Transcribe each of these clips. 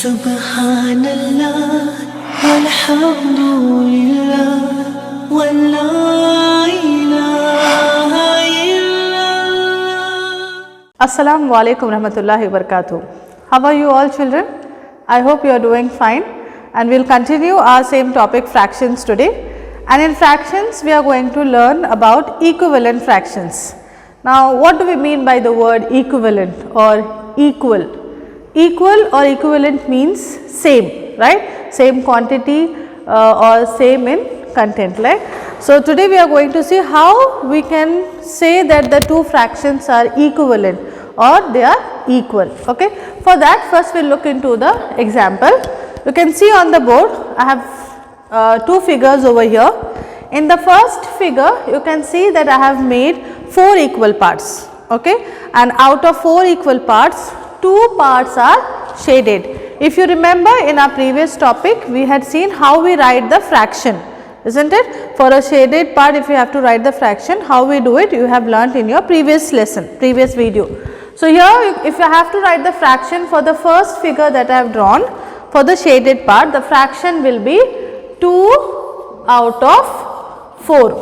Subhanallah, walhamdulillah, wa la ilaha illallah. Assalamu alaikum rahmatullahi wa barakatuh. How are you all children? I hope you are doing fine, and we will continue our same topic, fractions, today. And in fractions we are going to learn about equivalent fractions. Now what do we mean by the word equivalent or equal? Equal or equivalent means same, right? Same quantity or same in content, right? So today we are going to see how we can say that the two fractions are equivalent or they are equal. Okay. For that, first we will look into the example. You can see on the board I have two figures over here. In the first figure you can see that I have made 4 equal parts, okay, and out of 4 equal parts, 2 parts are shaded. If you remember, in our previous topic we had seen how we write the fraction, isn't it? For a shaded part, if you have to write the fraction, how we do it, you have learnt in your previous lesson, previous video. So here if you have to write the fraction for the first figure that I have drawn, for the shaded part, the fraction will be 2 out of 4.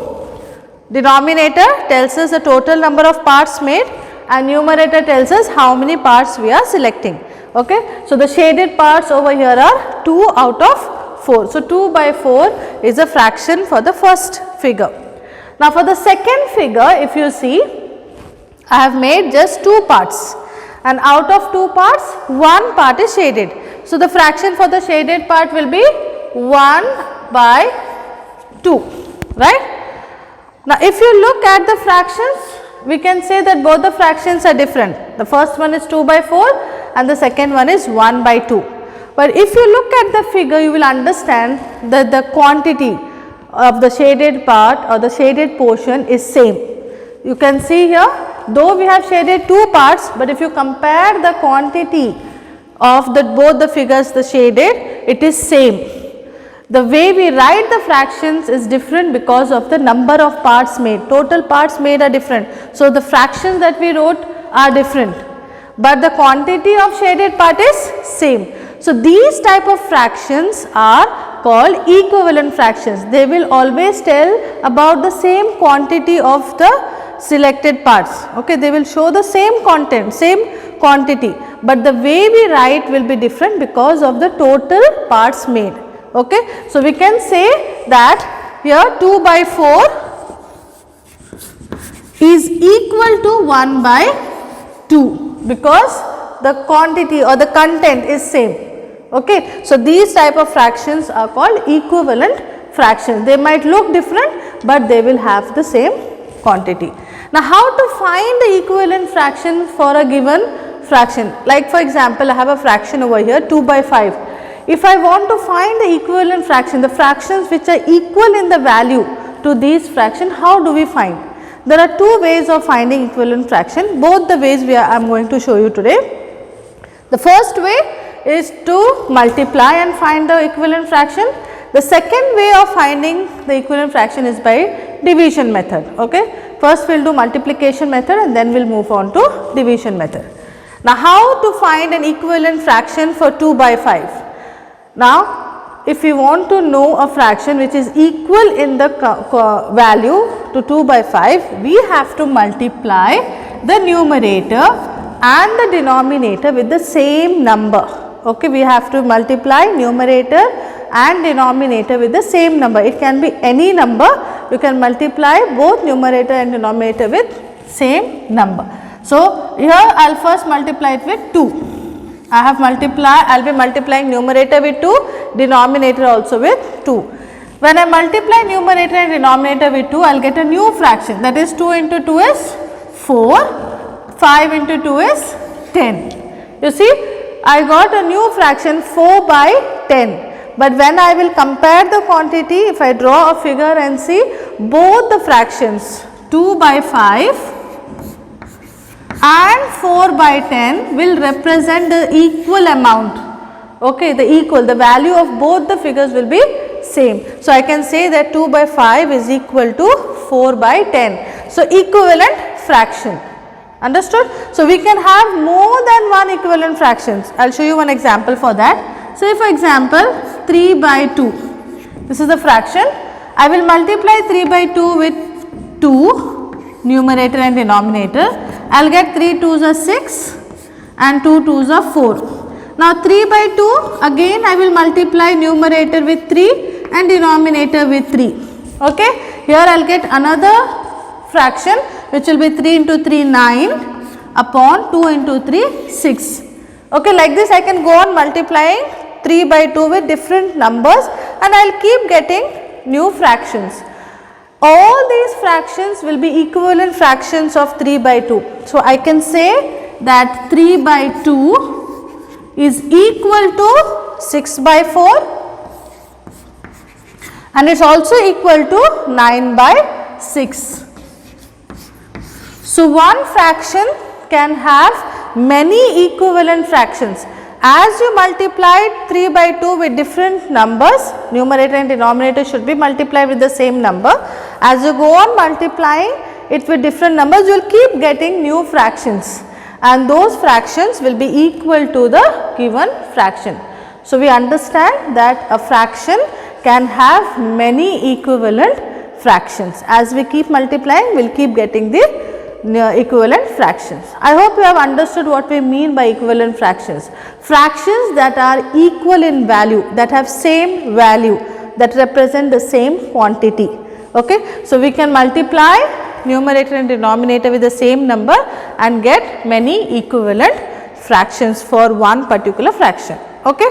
Denominator tells us the total number of parts made and numerator tells us how many parts we are selecting. Okay. So the shaded parts over here are 2 out of 4. So 2 by 4 is a fraction for the first figure. Now for the second figure, if you see, I have made just 2 parts, and out of 2 parts 1 part is shaded. So the fraction for the shaded part will be 1 by 2, right. Now if you look at the fractions, we can say that both the fractions are different. The first one is 2 by 4 and the second one is 1 by 2. But if you look at the figure, you will understand that the quantity of the shaded part or the shaded portion is same. You can see here, though we have shaded 2 parts, but if you compare the quantity of both the figures, the shaded, it is same. The way we write the fractions is different because of the number of parts made. Total parts made are different. So the fractions that we wrote are different, but the quantity of shaded part is same. So these type of fractions are called equivalent fractions. They will always tell about the same quantity of the selected parts. Okay, they will show the same content, same quantity, but the way we write will be different because of the total parts made. Okay. So we can say that here 2 by 4 is equal to 1 by 2 because the quantity or the content is same. Okay. So these type of fractions are called equivalent fractions. They might look different, but they will have the same quantity. Now how to find the equivalent fraction for a given fraction? Like for example, I have a fraction over here 2 by 5. If I want to find the equivalent fraction, the fractions which are equal in the value to these fractions, how do we find? There are 2 ways of finding equivalent fraction. Both the ways I am going to show you today. The first way is to multiply and find the equivalent fraction. The second way of finding the equivalent fraction is by division method. Okay. First we will do multiplication method and then we will move on to division method. Now how to find an equivalent fraction for 2 by 5? Now if we want to know a fraction which is equal in the value to 2 by 5, we have to multiply the numerator and the denominator with the same number. Okay, we have to multiply numerator and denominator with the same number. It can be any number. You can multiply both numerator and denominator with same number. So here I will first multiply it with 2. I will be multiplying numerator with 2, denominator also with 2. When I multiply numerator and denominator with 2, I will get a new fraction, that is 2 into 2 is 4, 5 into 2 is 10. You see, I got a new fraction 4 by 10. But when I will compare the quantity, if I draw a figure and see both the fractions 2 by 5 and 4 by 10 will represent the equal amount. Okay, the value of both the figures will be same. So I can say that 2 by 5 is equal to 4 by 10. So equivalent fraction. Understood? So we can have more than one equivalent fractions. I will show you one example for that. Say for example 3 by 2, this is the fraction. I will multiply 3 by 2 with 2, numerator and denominator. I will get 3 2s are 6 and 2 2s are 4. Now 3 by 2, again I will multiply numerator with 3 and denominator with 3. Okay, here I will get another fraction which will be 3 into 3 9 upon 2 into 3 6. Okay, like this I can go on multiplying 3 by 2 with different numbers and I will keep getting new fractions. All these fractions will be equivalent fractions of 3 by 2. So, I can say that 3 by 2 is equal to 6 by 4 and it is also equal to 9 by 6. So, one fraction can have many equivalent fractions. As you multiply 3 by 2 with different numbers, numerator and denominator should be multiplied with the same number. As you go on multiplying it with different numbers, you will keep getting new fractions and those fractions will be equal to the given fraction. So, we understand that a fraction can have many equivalent fractions. As we keep multiplying, we will keep getting the equivalent fractions. I hope you have understood what we mean by equivalent fractions. Fractions that are equal in value, that have same value, that represent the same quantity. Okay. So, we can multiply numerator and denominator with the same number and get many equivalent fractions for one particular fraction. Okay.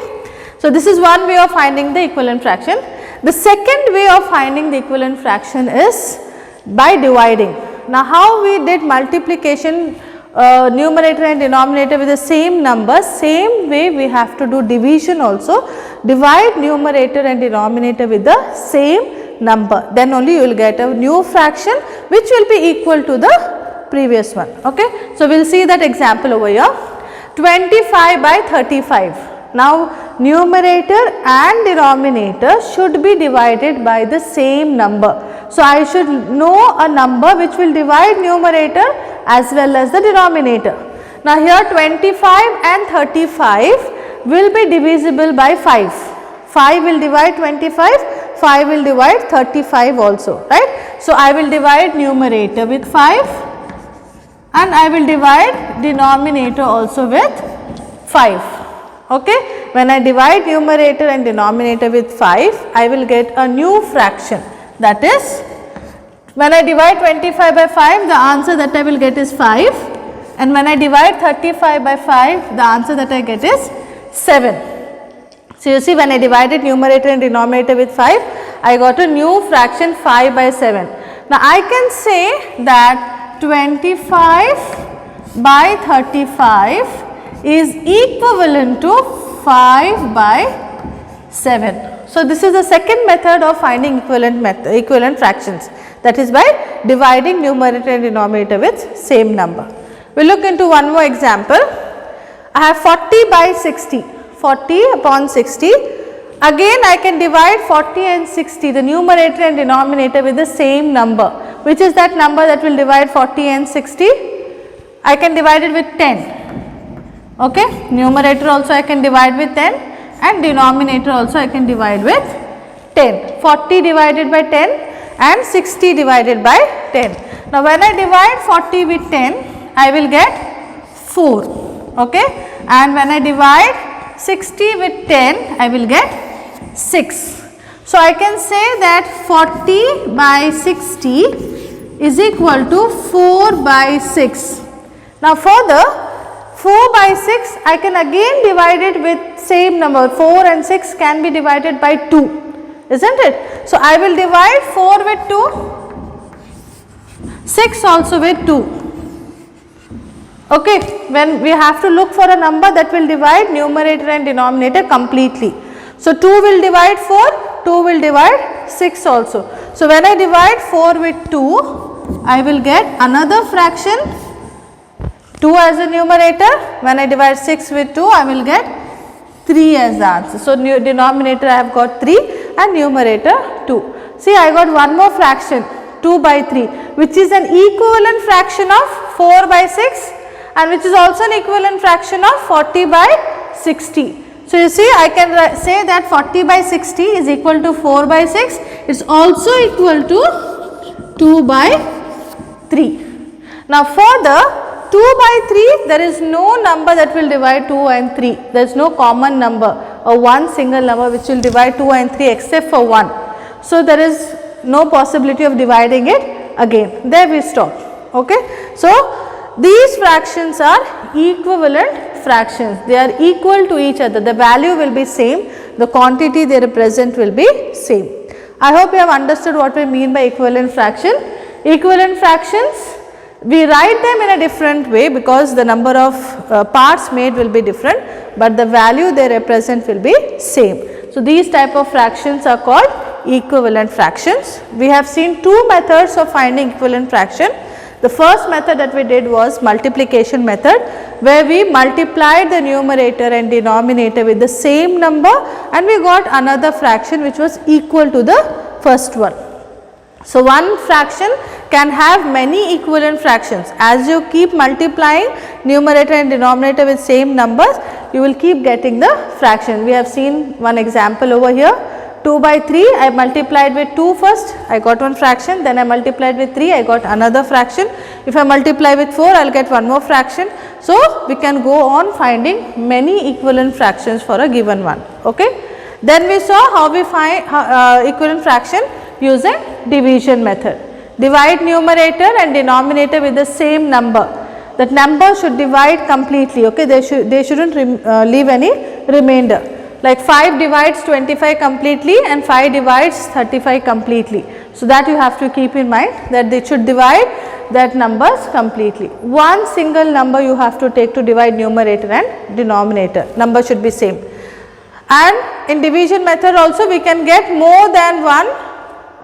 So, this is one way of finding the equivalent fraction. The second way of finding the equivalent fraction is by dividing. Now, how we did multiplication numerator and denominator with the same number, same way we have to do division also. Divide numerator and denominator with the same number, then only you will get a new fraction which will be equal to the previous one. Okay. So, we will see that example over here, 25 by 35. Now, numerator and denominator should be divided by the same number. So, I should know a number which will divide numerator as well as the denominator. Now, here 25 and 35 will be divisible by 5. 5 will divide 25, 5 will divide 35 also, right. So, I will divide numerator with 5 and I will divide denominator also with 5. Okay. When I divide numerator and denominator with 5, I will get a new fraction, that is, when I divide 25 by 5, the answer that I will get is 5, and when I divide 35 by 5, the answer that I get is 7. So, you see, when I divided numerator and denominator with 5, I got a new fraction 5 by 7. Now, I can say that 25 by 35 is equivalent to 5 by 7. So, this is the second method of finding equivalent fractions, that is by dividing numerator and denominator with same number. We will look into one more example. I have 40 by 60, 40 upon 60. Again I can divide 40 and 60, the numerator and denominator, with the same number. Which is that number that will divide 40 and 60? I can divide it with 10. Okay, numerator also I can divide with 10 and denominator also I can divide with 10. 40 divided by 10 and 60 divided by 10. Now, when I divide 40 with 10, I will get 4. Okay, and when I divide 60 with 10, I will get 6. So, I can say that 40 by 60 is equal to 4 by 6. Now, further 4 by 6 I can again divide it with same number. 4 and 6 can be divided by 2, isn't it? So, I will divide 4 with 2, 6 also with 2. Okay, when we have to look for a number that will divide numerator and denominator completely. So, 2 will divide 4, 2 will divide 6 also. So, when I divide 4 with 2, I will get another fraction, 2 as a numerator. When I divide 6 with 2, I will get 3 as the answer. So, denominator I have got 3 and numerator 2. See, I got one more fraction, 2 by 3, which is an equivalent fraction of 4 by 6 and which is also an equivalent fraction of 40 by 60. So you see, I can say that 40 by 60 is equal to 4 by 6. It's also equal to 2 by 3. Now for the 2 by 3, there is no number that will divide 2 and 3. There is no common number or one single number which will divide 2 and 3 except for 1. So there is no possibility of dividing it again. There we stop. Okay. So these fractions are equivalent fractions. They are equal to each other. The value will be same. The quantity they represent will be same. I hope you have understood what we mean by equivalent fraction. Equivalent fractions, we write them in a different way because the number of parts made will be different, but the value they represent will be same. So these type of fractions are called equivalent fractions. We have seen two methods of finding equivalent fraction. The first method that we did was multiplication method, where we multiplied the numerator and denominator with the same number and we got another fraction which was equal to the first one. So one fraction can have many equivalent fractions. As you keep multiplying numerator and denominator with same numbers, you will keep getting the fraction. We have seen one example over here. 2 by 3, I multiplied with 2 first, I got one fraction, then I multiplied with 3, I got another fraction. If I multiply with 4, I will get one more fraction. So we can go on finding many equivalent fractions for a given one. Okay. Then we saw how we find equivalent fraction using division method. Divide numerator and denominator with the same number. That number should divide completely. Okay. They shouldn't leave any remainder. Like 5 divides 25 completely and 5 divides 35 completely. So that you have to keep in mind that they should divide that numbers completely. One single number you have to take to divide numerator and denominator. Number should be same. And in division method also we can get more than one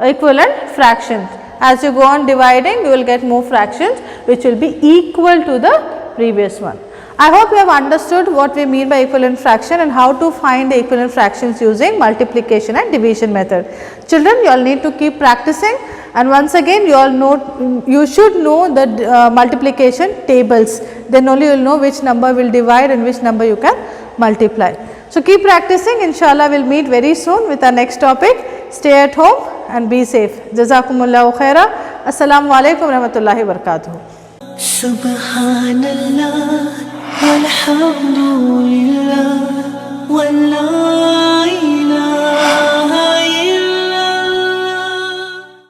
equivalent fraction. As you go on dividing, you will get more fractions which will be equal to the previous one. I hope you have understood what we mean by equivalent fraction and how to find the equivalent fractions using multiplication and division method. Children, you all need to keep practicing, and once again you should know the multiplication tables. Then only you will know which number will divide and which number you can multiply. So keep practicing. Inshallah we will meet very soon with our next topic. Stay at home and be safe. Jazakumullahu khaira. Assalamu alaikum warahmatullahi wabarakatuh. Subhanallah. والحمد لله ولا إله